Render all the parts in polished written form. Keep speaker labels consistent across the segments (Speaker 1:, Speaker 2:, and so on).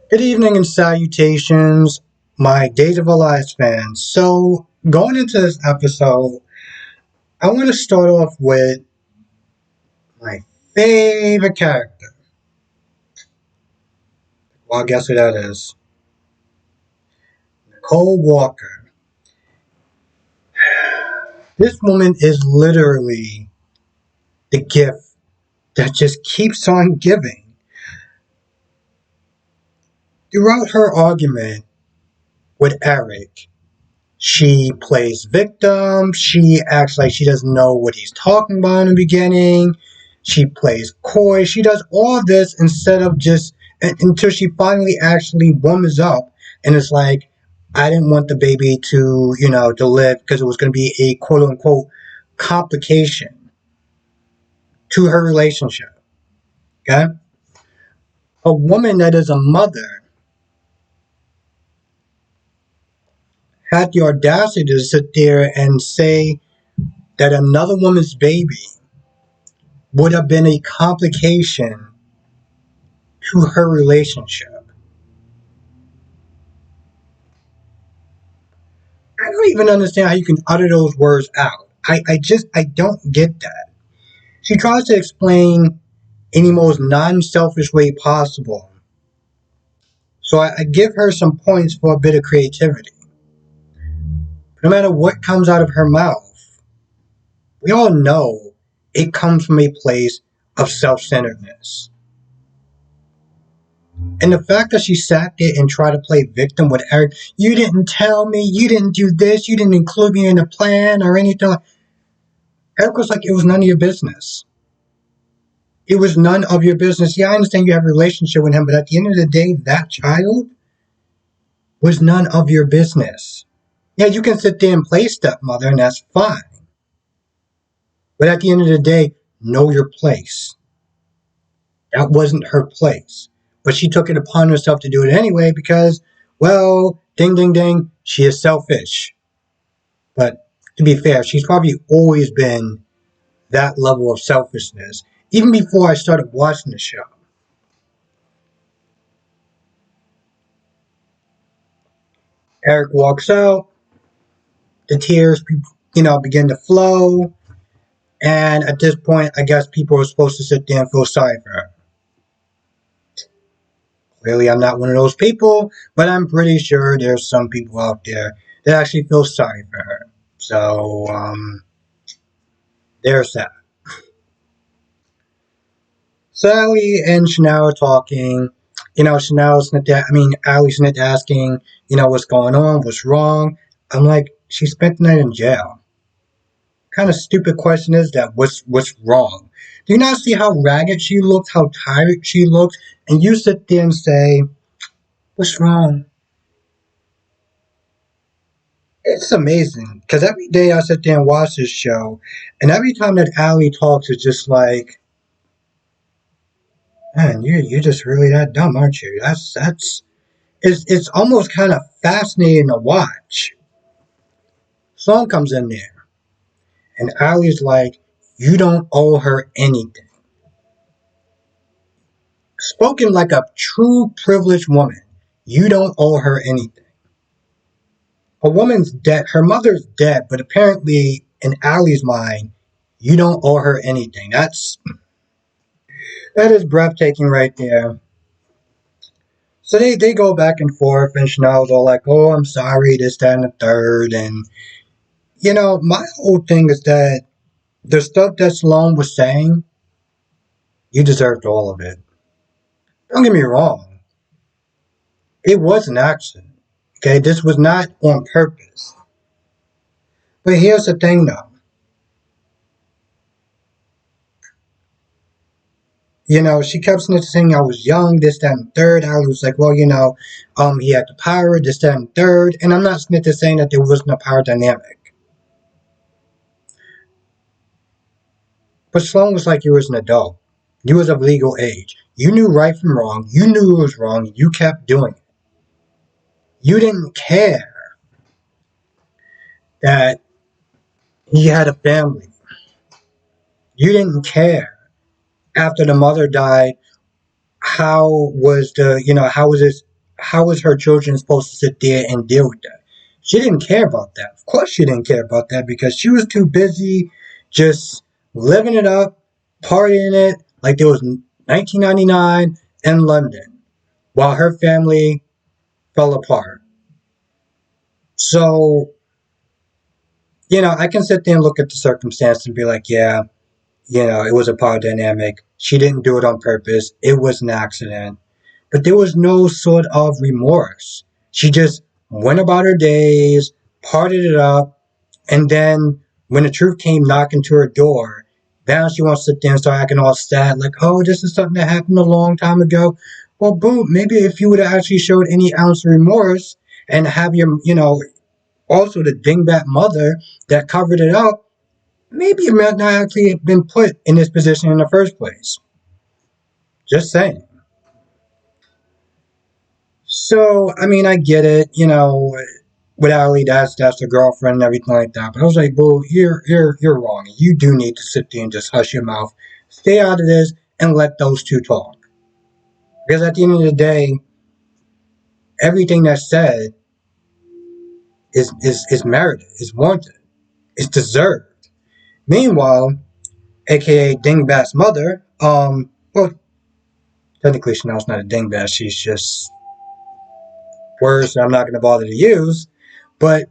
Speaker 1: Good evening and salutations, my Days of Our Lives fans. So, going into this episode, I want to start off with my favorite character. Well, guess who that is? Nicole Walker. This woman is literally the gift that just keeps on giving. Throughout her argument with Eric, she plays victim. She acts like she doesn't know what he's talking about in the beginning. She plays coy. She does all this instead of just until she finally actually warms up and it's like, I didn't want the baby to live because it was going to be a quote unquote complication to her relationship. Okay? A woman that is a mother had the audacity to sit there and say that another woman's baby would have been a complication to her relationship. I don't even understand how you can utter those words out. I don't get that. She tries to explain in the most non-selfish way possible. So I give her some points for a bit of creativity. No matter what comes out of her mouth, we all know it comes from a place of self-centeredness. And the fact that she sat there and tried to play victim with Eric, you didn't tell me, you didn't do this, you didn't include me in the plan or anything. Eric was like, it was none of your business. It was none of your business. Yeah, I understand you have a relationship with him, but at the end of the day, that child was none of your business. Yeah, you can sit there and play stepmother, and that's fine. But at the end of the day, know your place. That wasn't her place. But she took it upon herself to do it anyway because, well, ding, ding, ding, she is selfish. But to be fair, she's probably always been that level of selfishness, even before I started watching the show. Eric walks out, the tears, begin to flow, and at this point, I guess people are supposed to sit there and feel sorry for her. Clearly, I'm not one of those people, but I'm pretty sure there's some people out there that actually feel sorry for her. So, there's that. Sally and Chanel are talking. Allie's not asking, what's going on, what's wrong. I'm like, she spent the night in jail. What kind of stupid question is that? What's wrong? Do you not see how ragged she looks, how tired she looks? And you sit there and say, what's wrong? It's amazing because every day I sit there and watch this show, and every time that Allie talks, it's just like, man, you're just really that dumb, aren't you? It's almost kind of fascinating to watch. Song comes in there, and Allie's like, you don't owe her anything. Spoken like a true privileged woman. You don't owe her anything. A woman's dead, her mother's dead, but apparently in Allie's mind, you don't owe her anything. That is breathtaking right there. So they go back and forth, and Chanel's all like, oh, I'm sorry, this, that, and the third. And, my whole thing is that the stuff that Sloan was saying, you deserved all of it. Don't get me wrong. It was an accident. Okay, this was not on purpose. But here's the thing, though. She kept saying I was young, this, that, and third. I was like, well, he had the power, this, that, and third. And I'm not saying that there wasn't a power dynamic. But Sloan was like, you was an adult. You was of legal age. You knew right from wrong. You knew it was wrong. You kept doing it. You didn't care that he had a family. You didn't care after the mother died. How was how is her children supposed to sit there and deal with that? She didn't care about that. Of course, she didn't care about that because she was too busy just living it up, partying it like it was 1999 in London while her family fell apart. So, I can sit there and look at the circumstance and be like, yeah, it was a power dynamic. She didn't do it on purpose. It was an accident. But there was no sort of remorse. She just went about her days, partied it up, and then when the truth came knocking to her door, now she wants to sit there and start acting all sad, like, oh, this is something that happened a long time ago. Well, boom, maybe if you would have actually showed any ounce of remorse and have your, also the dingbat mother that covered it up, maybe it might not actually have been put in this position in the first place. Just saying. So, I mean, I get it, with Ali, that's a girlfriend and everything like that. But I was like, boo, you're wrong. You do need to sit there and just hush your mouth, stay out of this, and let those two talk. Because at the end of the day, everything that's said is merited, is wanted, is deserved. Meanwhile, aka Dingbat's mother, well, technically Chanel's not a dingbat, she's just words that I'm not going to bother to use, but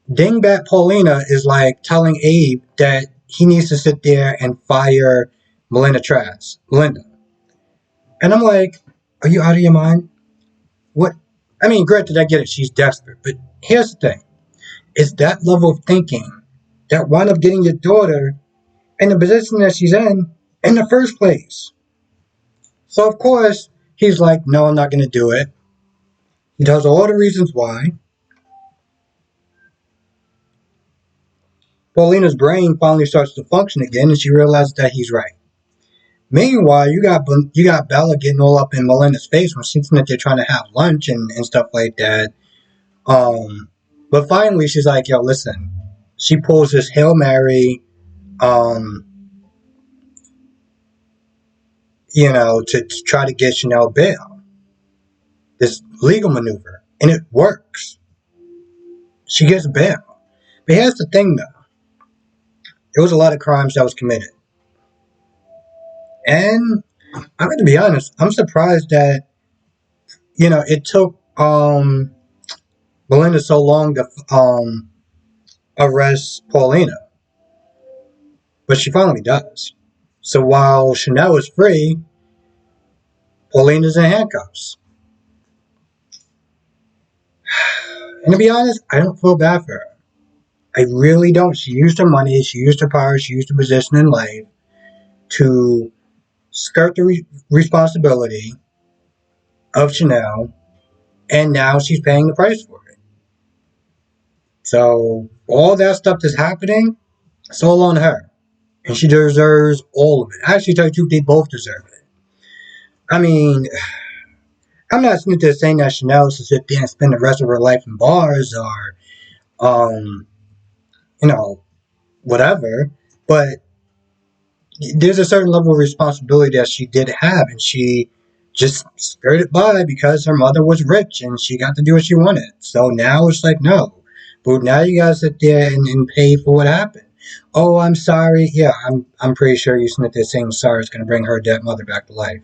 Speaker 1: Dingbat Paulina is like telling Abe that he needs to sit there and fire Melinda. And I'm like, are you out of your mind? What? I mean, granted, I get it. She's desperate. But here's the thing. It's that level of thinking that wound up getting your daughter in the position that she's in the first place. So, of course, he's like, no, I'm not going to do it. He tells all the reasons why. Paulina's brain finally starts to function again, and she realizes that he's right. Meanwhile, you got Bella getting all up in Melinda's face when she's that they're trying to have lunch and stuff like that. Um, but finally, she's like, "Yo, listen." She pulls this Hail Mary, um, to try to get Chanel bail. This legal maneuver, and it works. She gets bail. But here's the thing, though: there was a lot of crimes that was committed, and I'm going to be honest. I'm surprised that it took Belinda so long to arrest Paulina, but she finally does. So while Chanel is free, Paulina's in handcuffs. And to be honest, I don't feel bad for her. I really don't. She used her money, she used her power, she used her position in life to skirt the responsibility of Chanel, and now she's paying the price for it. So all that stuff that's happening, it's all on her. And she deserves all of it. Actually, tell you the truth, they both deserve it. I mean, I'm not sitting there saying that Chanel should sit there and spend the rest of her life in bars or, you know, whatever. But there's a certain level of responsibility that she did have, and she just skirted by because her mother was rich and she got to do what she wanted. So now it's like, no. But now you gotta sit there and pay for what happened. Oh, I'm sorry. Yeah, I'm pretty sure you sitting there saying sorry is gonna bring her dead mother back to life.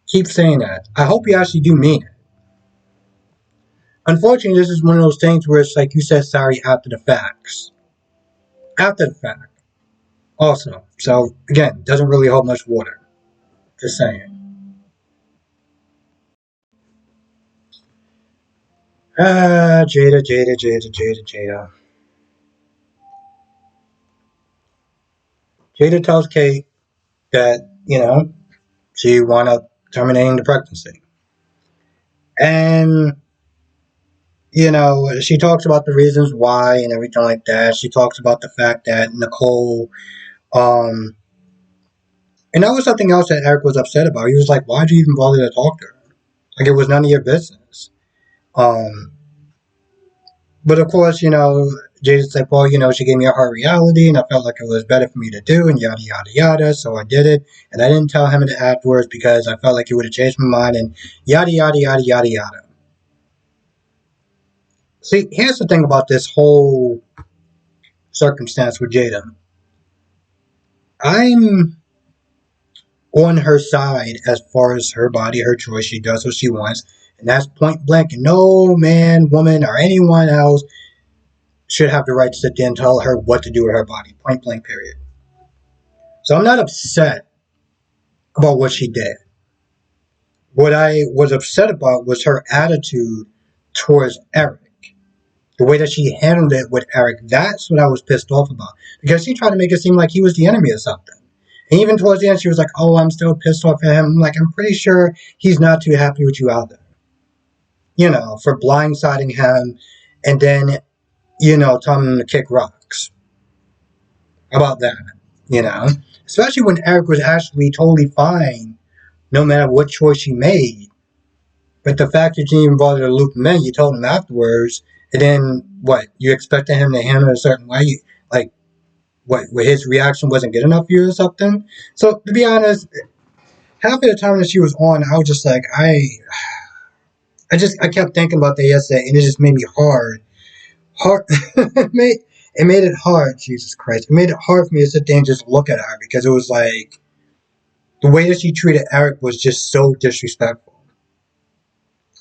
Speaker 1: Keep saying that. I hope you actually do mean it. Unfortunately, this is one of those things where it's like you said sorry after the facts. After the fact. Also. So again, doesn't really hold much water. Just saying. Jada. Jada tells Kate that, she wound up terminating the pregnancy. And, she talks about the reasons why and everything like that. She talks about the fact that Nicole, um, and that was something else that Eric was upset about. He was like, why'd you even bother to talk to her? Like, it was none of your business. Um, but of course, Jada's like, well, she gave me a hard reality, and I felt like it was better for me to do, and yada yada yada. So I did it, and I didn't tell him it afterwards because I felt like he would have changed my mind, and yada yada yada yada yada. See, here's the thing about this whole circumstance with Jada. I'm on her side as far as her body, her choice. She does what she wants, and that's point blank. No man, woman, or anyone else should have the right to sit there and tell her what to do with her body. Point blank, period. So I'm not upset about what she did. What I was upset about was her attitude towards Eric. The way that she handled it with Eric, that's what I was pissed off about. Because she tried to make it seem like he was the enemy or something. And even towards the end, she was like, oh, I'm still pissed off at him. I'm like, I'm pretty sure he's not too happy with you out there. For blindsiding him and then, telling him to kick rocks. How about that? You know? Especially when Eric was actually totally fine, no matter what choice she made. But the fact that you didn't even bother to loop him in, you told him afterwards, and then what? You expected him to handle it a certain way? Like, what? Where his reaction wasn't good enough for you or something? So, to be honest, half of the time that she was on, I was just like, I kept thinking about that yesterday, and it just made me hard. It made it hard. Jesus Christ! It made it hard for me to sit there and just look at her because it was like the way that she treated Eric was just so disrespectful,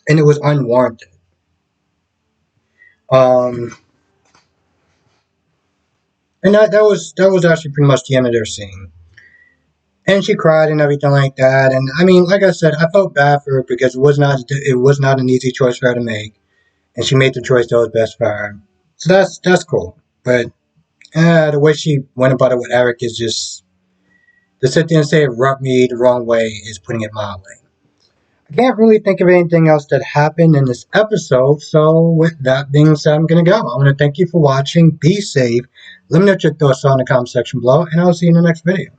Speaker 1: and it was unwarranted. Um, and that was actually pretty much the end of their scene. And she cried and everything like that. And I mean, like I said, I felt bad for her because it was not an easy choice for her to make, and she made the choice that was best for her. So that's cool. But the way she went about it with Eric is just to sit there and say it rubbed me the wrong way is putting it mildly. I can't really think of anything else that happened in this episode. So with that being said, I'm gonna go. I want to thank you for watching. Be safe. Let me know what your thoughts are in the comment section below, and I'll see you in the next video.